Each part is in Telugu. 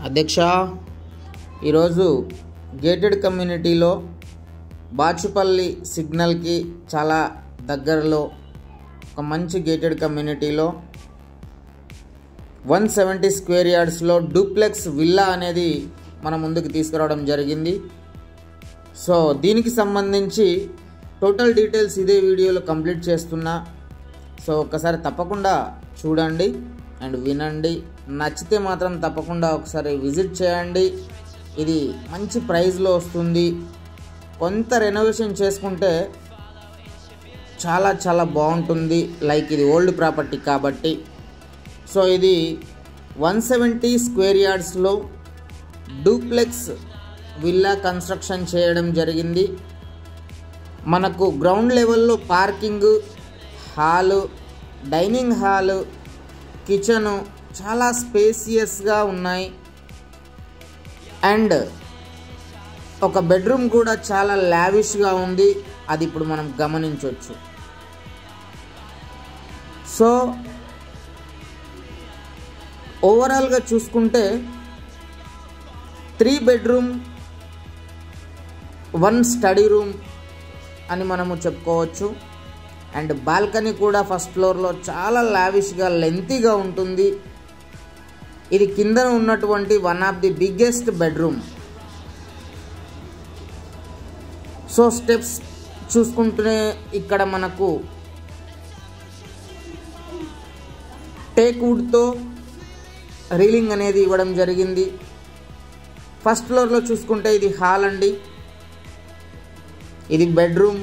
అధ్యక్ష, ఈరోజు గేటెడ్ కమ్యూనిటీలో బాచుపల్లి సిగ్నల్కి చాలా దగ్గరలో ఒక మంచి గేటెడ్ కమ్యూనిటీలో 170 స్క్వేర్ యార్డ్స్లో డూప్లెక్స్ విల్లా అనేది మన ముందుకు తీసుకురావడం జరిగింది. సో దీనికి సంబంధించి టోటల్ డీటెయిల్స్ ఇదే వీడియోలో కంప్లీట్ చేస్తున్నా. సో ఒకసారి తప్పకుండా చూడండి అండ్ వినండి. నచ్చితే మాత్రం తప్పకుండా ఒకసారి విజిట్ చేయండి. ఇది మంచి ప్రైస్లో వస్తుంది. కొంత రెనోవేషన్ చేసుకుంటే చాలా చాలా బాగుంటుంది. లైక్ ఇది ఓల్డ్ ప్రాపర్టీ కాబట్టి. సో ఇది 170 స్క్వేర్ యార్డ్స్లో డూప్లెక్స్ విల్లా కన్స్ట్రక్షన్ చేయడం జరిగింది. మనకు గ్రౌండ్ లెవెల్లో parking, hall, dining hall, kitchen చాలా స్పేసియస్గా ఉన్నాయి. అండ్ ఒక బెడ్రూమ్ కూడా చాలా లావిష్గా ఉంది. అది ఇప్పుడు మనం గమనించవచ్చు. సో ఓవరాల్గా చూసుకుంటే 3 బెడ్రూమ్ 1 స్టడీ రూమ్ అని మనము చెప్పుకోవచ్చు. అండ్ బాల్కనీ కూడా ఫస్ట్ ఫ్లోర్లో చాలా లావిష్గా లెంతీగా ఉంటుంది. ఇది కిందన ఉన్నటువంటి one of the biggest bedroom. So steps చూసుకుంటూనే ఇక్కడ మనకు టేక్ వుడ్తో రీలింగ్ అనేది ఇవ్వడం జరిగింది. ఫస్ట్ ఫ్లోర్లో చూసుకుంటే ఇది హాల్ అండి. ఇది బెడ్రూమ్.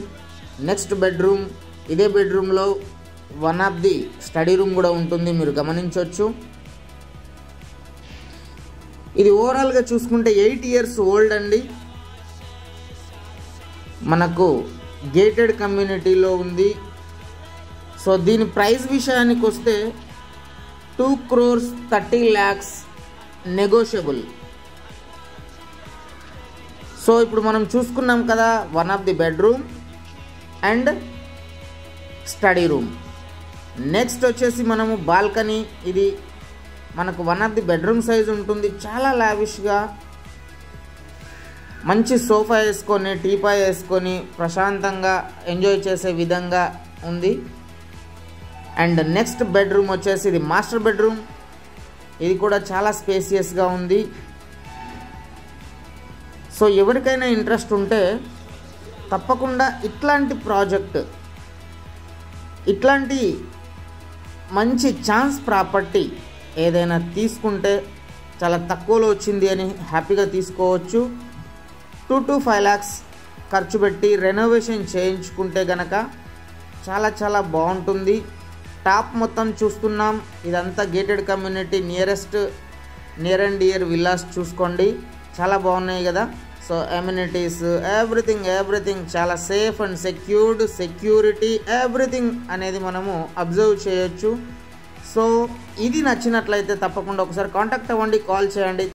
నెక్స్ట్ బెడ్రూమ్, ఇదే బెడ్రూమ్లో one of the study room కూడా ఉంటుంది, మీరు గమనించవచ్చు. ఇది ఓవరాల్గా చూసుకుంటే 8 ఇయర్స్ ఓల్డ్ అండి. మనకు గేటెడ్ కమ్యూనిటీలో ఉంది. సో దీని ప్రైస్ విషయానికి వస్తే 2,30 lakhs నెగోషియబుల్. సో ఇప్పుడు మనం చూసుకున్నాం కదా, one of the bedroom and study room. Next వచ్చేసి మనము బాల్కనీ. ఇది మనకు one of the bedroom size ఉంటుంది. చాలా లావిష్గా మంచి సోఫా వేసుకొని, టీపాయ్ వేసుకొని ప్రశాంతంగా ఎంజాయ్ చేసే విధంగా ఉంది. అండ్ నెక్స్ట్ బెడ్రూమ్ వచ్చేసి ఇది మాస్టర్ బెడ్రూమ్. ఇది కూడా చాలా స్పేసియస్గా ఉంది. సో ఎవరికైనా ఇంట్రెస్ట్ ఉంటే తప్పకుండా ఇట్లాంటి ప్రాజెక్ట్, ఇట్లాంటి మంచి ఛాన్స్ ప్రాపర్టీ ఏదైనా తీసుకుంటే చాలా తక్కువలో వచ్చింది అని హ్యాపీగా తీసుకోవచ్చు. 2 to 5 lakhs ఖర్చు పెట్టి రెనోవేషన్ చేయించుకుంటే గనక చాలా చాలా బాగుంటుంది. టాప్ మొత్తం చూస్తున్నాం. ఇదంతా gated community, near and dear villas చూసుకోండి. చాలా బాగున్నాయి కదా. సో ఎమ్యూనిటీస్, ఎవ్రీథింగ్ చాలా సేఫ్ అండ్ సెక్యూరిటీ ఎవ్రీథింగ్ అనేది మనము అబ్జర్వ్ చేయొచ్చు. సో ఇది నచ్చినట్లయితే తప్పకుండా ఒకసారి కాంటాక్ట్ అవ్వండి, కాల్ చేయండి.